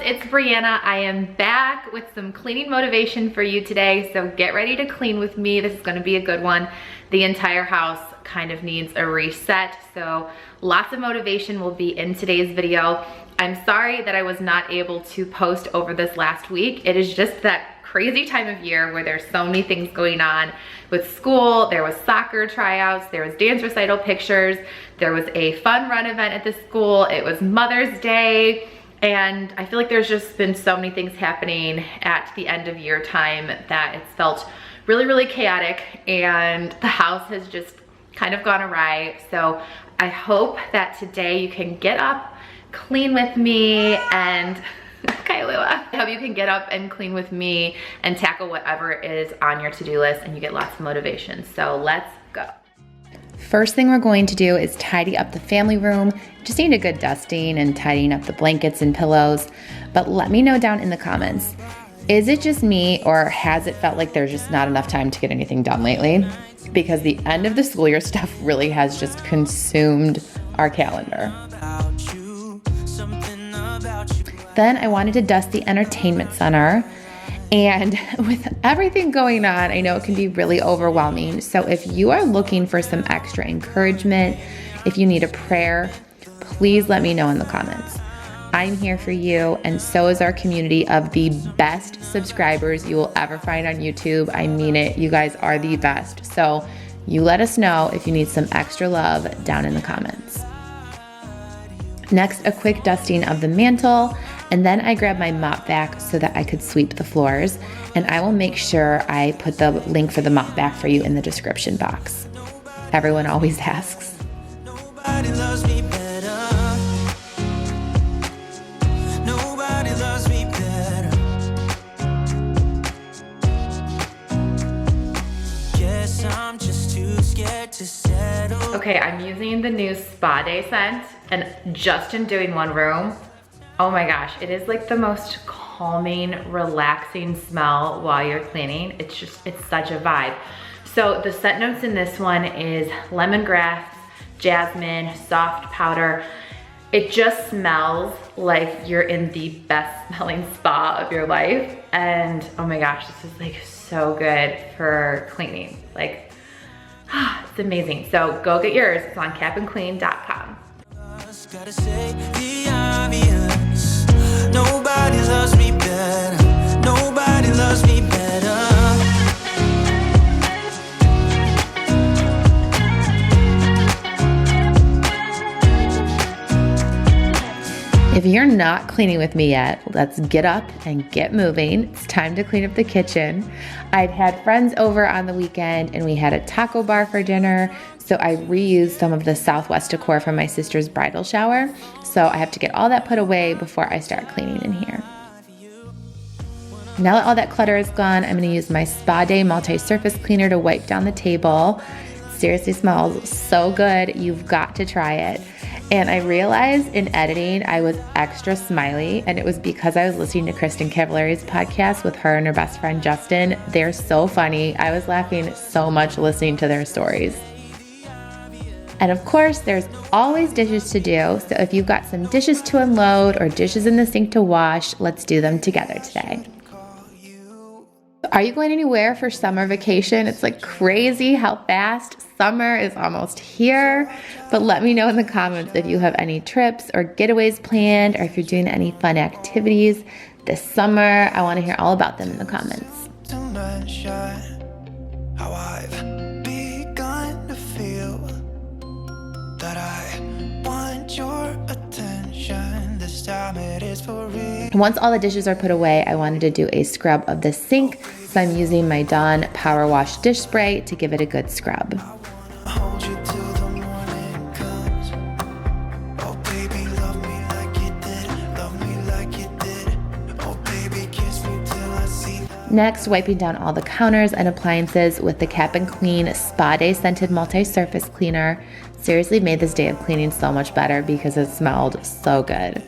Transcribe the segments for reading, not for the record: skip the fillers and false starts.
it's Brianna. I am back with some cleaning motivation for you today, so get ready to clean with me. This is gonna be a good one. The entire house kind of needs a reset, so lots of motivation will be in today's video. I'm sorry that I was not able to post over this last week. It is just that crazy time of year where there's so many things going on with school. There was soccer tryouts, there was dance recital pictures, there was a fun run event at the school, it was Mother's Day, and I feel like there's just been so many things happening at the end of year time that it's felt really, really chaotic, and the house has just kind of gone awry. So I hope that today you can get up, clean with me, and I hope you can get up and clean with me and tackle whatever is on your to-do list and you get lots of motivation. So let's go. First thing we're going to do is tidy up the family room. Just need a good dusting and tidying up the blankets and pillows. But let me know down in the comments, is it just me or has it felt like there's just not enough time to get anything done lately? Because the end of the school year stuff really has just consumed our calendar. Then I wanted to dust the entertainment center. And with everything going on, I know it can be really overwhelming. So if you are looking for some extra encouragement, if you need a prayer, please let me know in the comments. I'm here for you, and so is our community of the best subscribers you will ever find on YouTube. I mean it, you guys are the best. So you let us know if you need some extra love down in the comments. Next, a quick dusting of the mantle, and then I grabbed my MOPVAC so that I could sweep the floors, and I will make sure I put the link for the MOPVAC for you in the description box. Everyone always asks. Nobody loves me better. Nobody loves me better. Guess I'm just too scared to settle. Okay, I'm using the new Spa Day scent, and just in doing one room, oh my gosh, it is like the most calming, relaxing smell while you're cleaning. It's such a vibe. So the scent notes in this one is lemongrass, jasmine, soft powder. It just smells like you're in the best smelling spa of your life. And oh my gosh, this is like so good for cleaning. Like, it's amazing. So go get yours, it's on capandclean.com. Gotta say the obvious. Nobody loves me better. Nobody loves me better. If you're not cleaning with me yet, let's get up and get moving. It's time to clean up the kitchen. I'd had friends over on the weekend and we had a taco bar for dinner. So I reused some of the Southwest decor from my sister's bridal shower. So I have to get all that put away before I start cleaning in here. Now that all that clutter is gone, I'm gonna use my Spa Day multi-surface cleaner to wipe down the table. It seriously smells so good, you've got to try it. And I realized in editing, I was extra smiley, and it was because I was listening to Kristen Cavallari's podcast with her and her best friend, Justin. They're so funny. I was laughing so much listening to their stories. And of course, there's always dishes to do. So if you've got some dishes to unload or dishes in the sink to wash, let's do them together today. Are you going anywhere for summer vacation? It's like crazy how fast summer is almost here. But let me know in the comments if you have any trips or getaways planned, or if you're doing any fun activities this summer. I want to hear all about them in the comments. Don't mention how I've begun to feel that I want your attention. This time it is for real. Once all the dishes are put away, I wanted to do a scrub of the sink. So I'm using my Dawn Power Wash dish spray to give it a good scrub. Hold you till the morning comes. Oh baby, love me like you did. Love me like you did. Oh baby, kiss me till I see. Next, wiping down all the counters and appliances with the Cap and Clean Spa Day Scented Multi-Surface Cleaner. Seriously made this day of cleaning so much better because it smelled so good.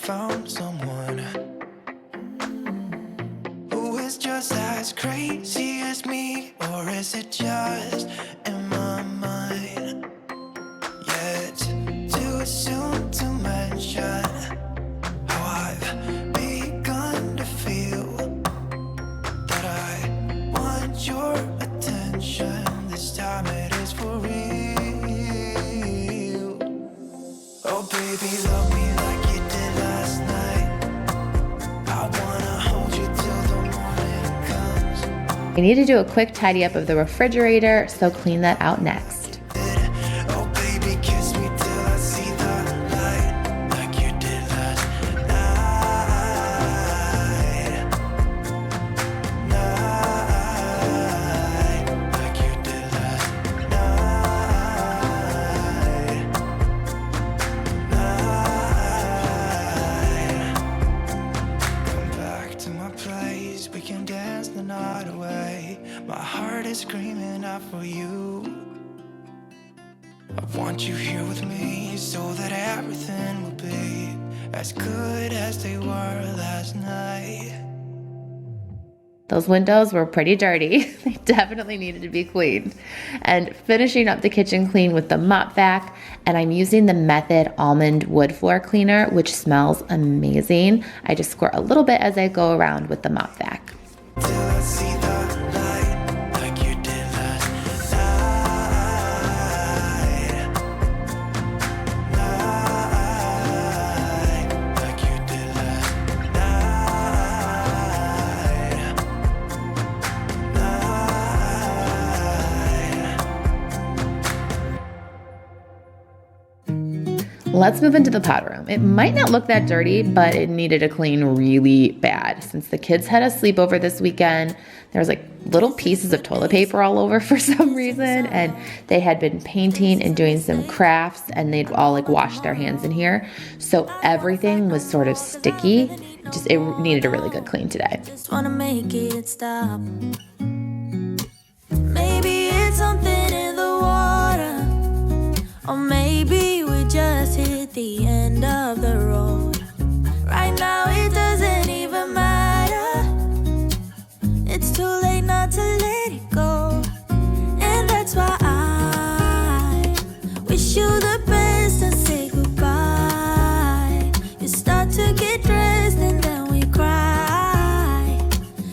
Found someone is just as crazy as me, or is it just in my mind? Yet too soon to mention how I've begun to feel that I want your attention. This time it is for real. Oh baby, love me like you did last night. I wanna hold you till the morning comes. I need to do a quick tidy up of the refrigerator, so clean that out next. Oh baby, kiss me till I see the light, like you did last night, like you did last night. Come back to my place, we can dance the night away. My heart is screaming out for you. I want you here with me so that everything will be as good as they were last night. Those windows were pretty dirty. They definitely needed to be cleaned. And finishing up the kitchen clean with the MOPVAC, and I'm using the Method Almond Wood Floor Cleaner, which smells amazing. I just squirt a little bit as I go around with the MOPVAC. Till I see the light, like you did last night, like you did last night. Let's move into the powder room. It might not look that dirty, but it needed to clean really bad. Since the kids had a sleepover this weekend, there was like little pieces of toilet paper all over for some reason, and they had been painting and doing some crafts, and they'd all like washed their hands in here. So everything was sort of sticky. It needed a really good clean today. Just wanna make it stop. Maybe it's something in the water, or maybe we just hit the end of the road. Right now it doesn't even matter. It's too late not to let it go. And that's why I wish you the best and say goodbye. You start to get dressed and then we cry,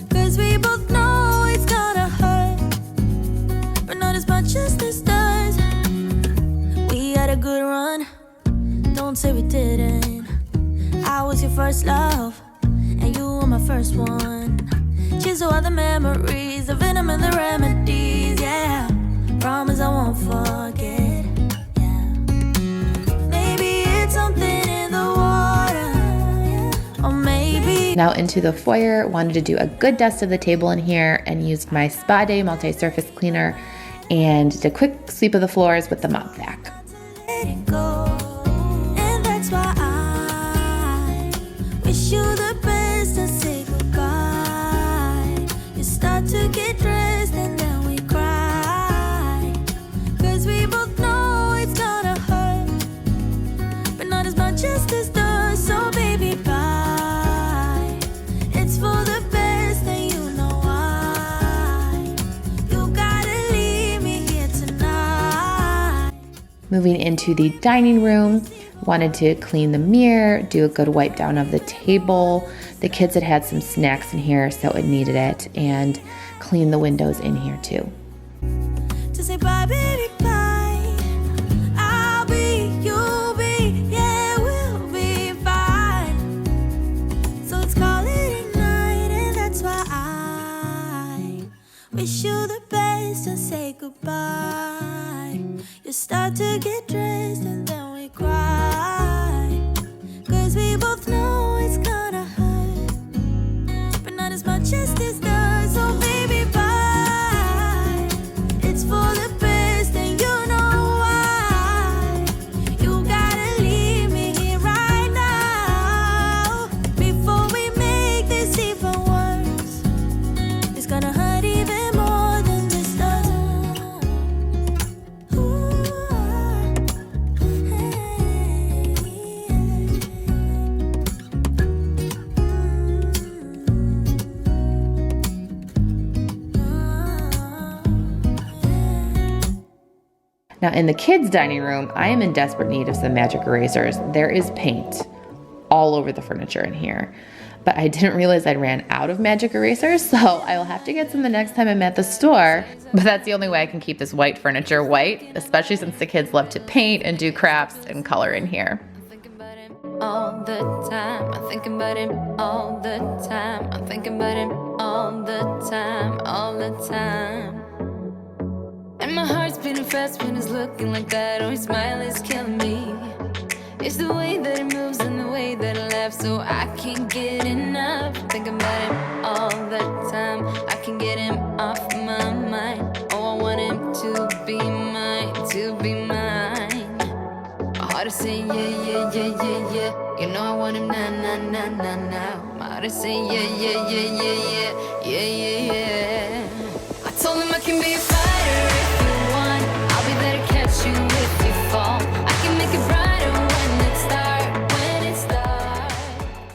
'cause we both know it's gonna hurt, but not as much as this does. We had a good run, don't say we didn't. I was your first love, and you were my first one. Cheers to all the memories, the venom and the remedies, yeah. Promise I won't forget, yeah. Maybe it's something in the water, yeah. Or maybe. Now into the foyer, wanted to do a good dust of the table in here and used my Spa Day multi-surface cleaner and did a quick sweep of the floors with the MOPVAC. Let it go. And that's why I wish you the best and say goodbye. You start to get dressed and then we cry, 'cause we both know it's gonna hurt, but not as much as this does. So baby, bye. It's for the best and you know why. You gotta leave me here tonight. Moving into the dining room, wanted to clean the mirror, do a good wipe down of the table. The kids had had some snacks in here, so it needed it, and clean the windows in here too. To say bye, baby, bye. I'll be, you'll be, yeah, we'll be fine. So let's call it a night, and that's why I wish you the best and say goodbye. You start to get dressed and then we cry, 'cause we both know it's gonna hurt, but not as much as this does. So baby, bye. It's for the best and you know why. You gotta leave me here right now, before we make this even worse. It's gonna hurt even more than this does. Ooh. Now in the kids' dining room, I am in desperate need of some magic erasers. There is paint all over the furniture in here. But I didn't realize I'd ran out of magic erasers, so I will have to get some the next time I'm at the store. But that's the only way I can keep this white furniture white, especially since the kids love to paint and do crafts and color in here. All the time, I'm thinking about him all the time. I'm thinking about him all the time, all the time. And my heart's beating fast when it's looking like that. Oh, his smile is killing me. It's the way that it moves and the way that it laughs, so I can't get enough. Thinking about him all the time. I can get him off my mind. Oh, I want him to be mine, to be mine. My heart is saying yeah, yeah, yeah, yeah, yeah. You know I want him now, now, now, now, now. My heart is saying yeah, yeah, yeah, yeah, yeah, yeah, yeah, yeah. I told him I can be a fighter if you want. I'll be there to catch you if you fall. I can make it brighter when it starts, when it starts.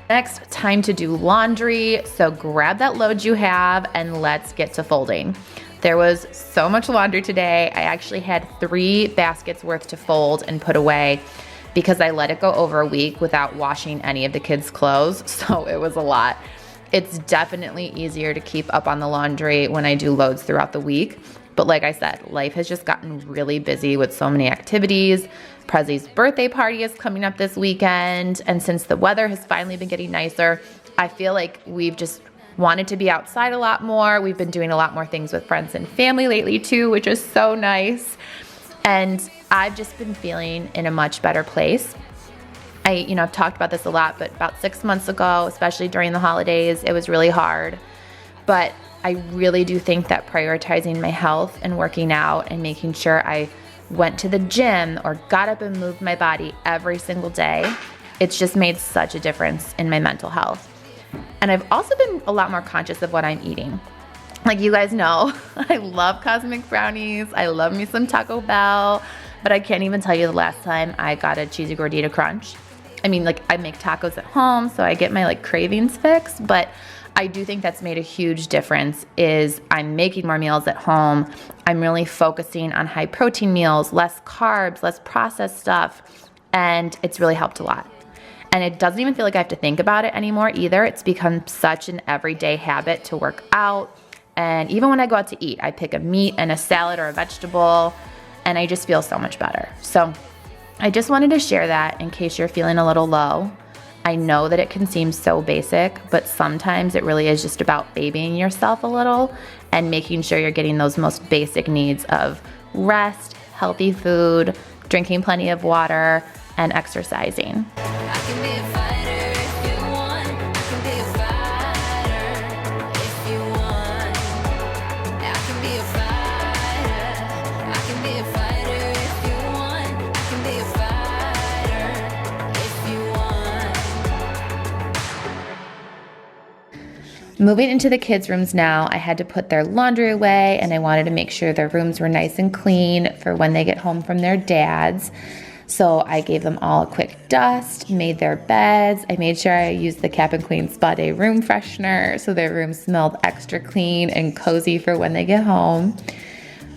Next, time to do laundry. So grab that load you have and let's get to folding. There was so much laundry today. I actually had 3 baskets worth to fold and put away because I let it go over a week without washing any of the kids' clothes, so it was a lot. It's definitely easier to keep up on the laundry when I do loads throughout the week, but like I said, life has just gotten really busy with so many activities. Prezzy's birthday party is coming up this weekend, and since the weather has finally been getting nicer, I feel like we've just wanted to be outside a lot more. We've been doing a lot more things with friends and family lately too, which is so nice. And I've just been feeling in a much better place. I've talked about this a lot, but about 6 months ago, especially during the holidays, it was really hard. But I really do think that prioritizing my health and working out and making sure I went to the gym or got up and moved my body every single day, it's just made such a difference in my mental health. And I've also been a lot more conscious of what I'm eating. Like you guys know, I love cosmic brownies. I love me some Taco Bell, but I can't even tell you the last time I got a cheesy gordita crunch. I mean, like I make tacos at home, so I get my cravings fixed, but I do think that's made a huge difference is I'm making more meals at home. I'm really focusing on high protein meals, less carbs, less processed stuff, and it's really helped a lot. And it doesn't even feel like I have to think about it anymore either. It's become such an everyday habit to work out. And even when I go out to eat, I pick a meat and a salad or a vegetable, and I just feel so much better. So I just wanted to share that in case you're feeling a little low. I know that it can seem so basic, but sometimes it really is just about babying yourself a little and making sure you're getting those most basic needs of rest, healthy food, drinking plenty of water, and exercising. I can be a fighter if you want. I can be a fighter if you want. I can be a fighter. I can be a fighter if you want. I can be a fighter if you want. Moving into the kids' rooms now, I had to put their laundry away and I wanted to make sure their rooms were nice and clean for when they get home from their dads. So I gave them all a quick dust, made their beds. I made sure I used the Cap and Queen Spa Day room freshener so their room smelled extra clean and cozy for when they get home.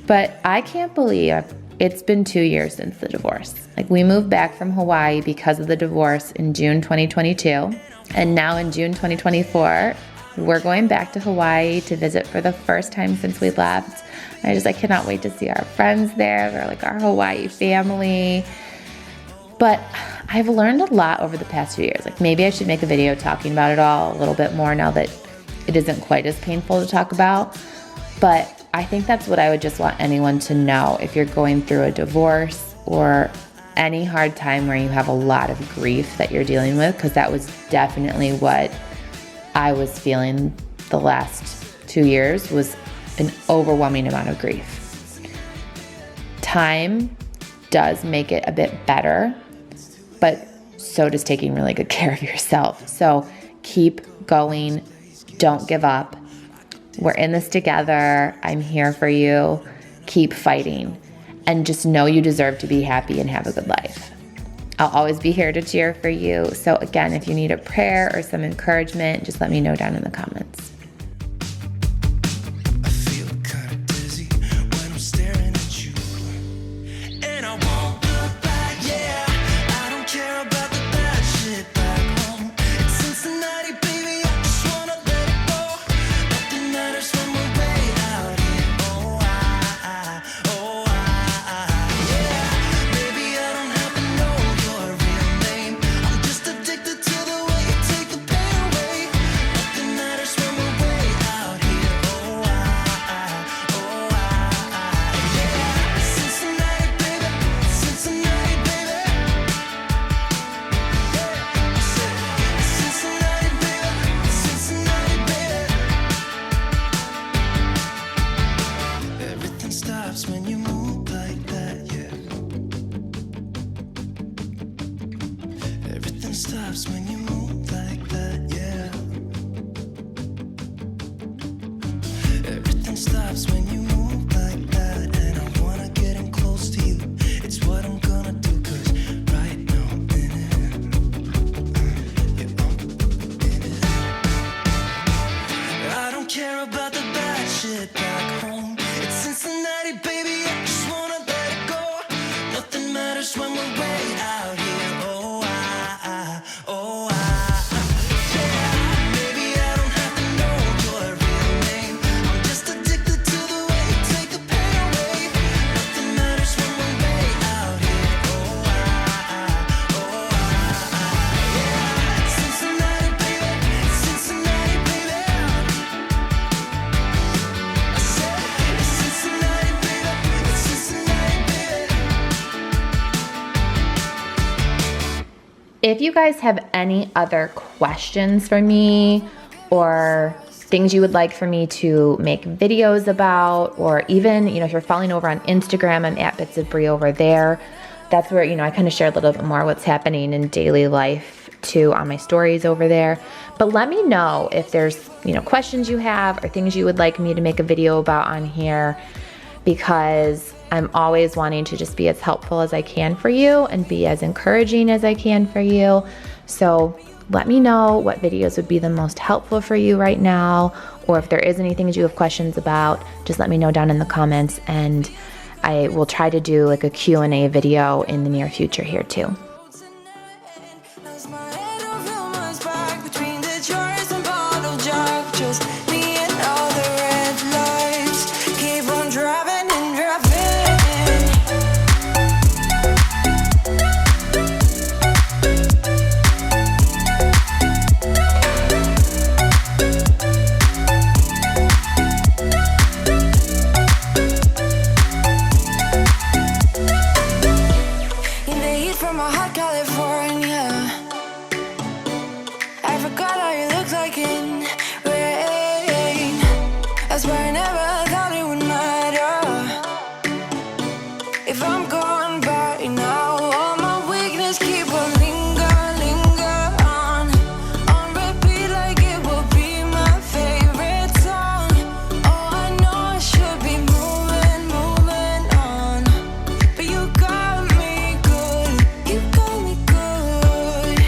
But I can't believe it's been 2 years since the divorce. We moved back from Hawaii because of the divorce in June 2022. And now in June 2024, we're going back to Hawaii to visit for the first time since we left. I cannot wait to see our friends there. They're our Hawaii family. But I've learned a lot over the past few years. Maybe I should make a video talking about it all a little bit more now that it isn't quite as painful to talk about. But I think that's what I would just want anyone to know if you're going through a divorce or any hard time where you have a lot of grief that you're dealing with, because that was definitely what I was feeling the last 2 years, was an overwhelming amount of grief. Time does make it a bit better, but so does taking really good care of yourself. So keep going. Don't give up. We're in this together. I'm here for you. Keep fighting. And just know you deserve to be happy and have a good life. I'll always be here to cheer for you. So again, if you need a prayer or some encouragement, just let me know down in the comments. I feel kinda dizzy when I'm staring at you. nothing stops when you move like that. And I wanna get in close to you. It's what I'm gonna do, 'cause right now I'm in it. Yeah, I'm in it. I don't care about the bad shit back home. It's Cincinnati, baby, I just wanna let it go. Nothing matters when we're way out here. Oh, yeah. Maybe I don't have to know your real name. I'm just addicted to the way you take the pain away. Nothing matters when we're way out here. Yeah. Cincinnati, baby, Cincinnati, baby. I said it's Cincinnati, baby, it's Cincinnati, baby. If you guys have any other questions for me or things you would like for me to make videos about, or even, if you're following over on Instagram, I'm at bitsofbri over there. That's where, I kind of share a little bit more what's happening in daily life too on my stories over there. But let me know if there's, questions you have or things you would like me to make a video about on here, because I'm always wanting to just be as helpful as I can for you and be as encouraging as I can for you. So let me know what videos would be the most helpful for you right now, or if there is anything that you have questions about, just let me know down in the comments, and I will try to do like a Q&A video in the near future here too. Lost my head over my back between the jars and bottle jack. Just me and all the red lights. Keep on driving and driving. In the heat from a hot California, I forgot how you look like in rain. I swear I never thought it would matter if I'm gone by now. All my weakness keep on linger on repeat like it will be my favorite song. Oh, I know I should be moving on, but you got me good, you got me good.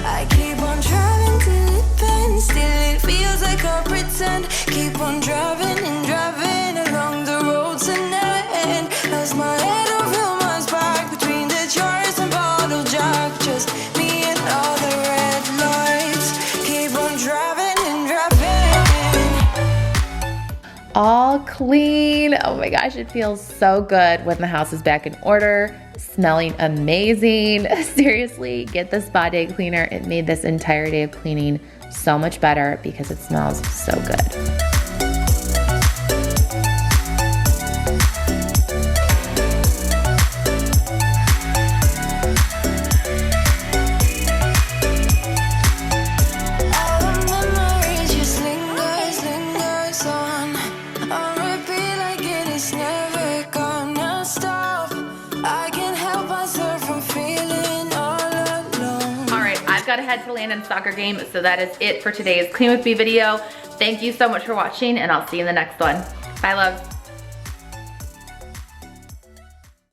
I keep on driving till it bends, still it feels like I pretend. Keep on driving and driving along the roads and end. Lost my head over my back between the jars and bottle jack. Just me and all the red lights. Keep on driving and driving. All clean. Oh my gosh, it feels so good when the house is back in order, smelling amazing. Seriously, get the spa day cleaner. It made this entire day of cleaning so much better because it smells so good. All the memories just lingers on repeat like it is never gonna stop. I can't help myself from feeling all alone. All right, I've got to head to Landon's soccer game, so that is it for today's Clean With Me video. Thank you so much for watching, and I'll see you in the next one. Bye, loves.